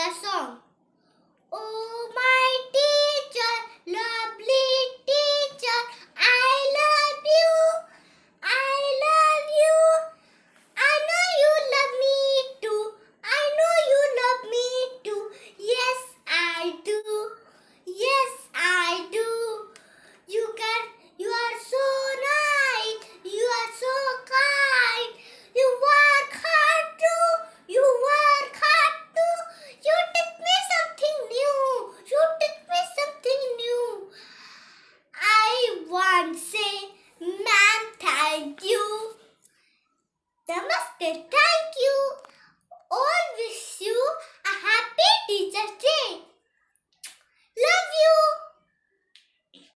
a song. Oh, my teacher, lovely teacher, I love you. I love you. I know you love me too. I know you love me too. Yes, I do. Yes, I do. You are so nice. You are so kind. You work hard too. You work hard too. You teach me something new. You teach me something new. I want to say, ma'am, thank you. Namaste, thank you. All wish you a happy Teacher's Day.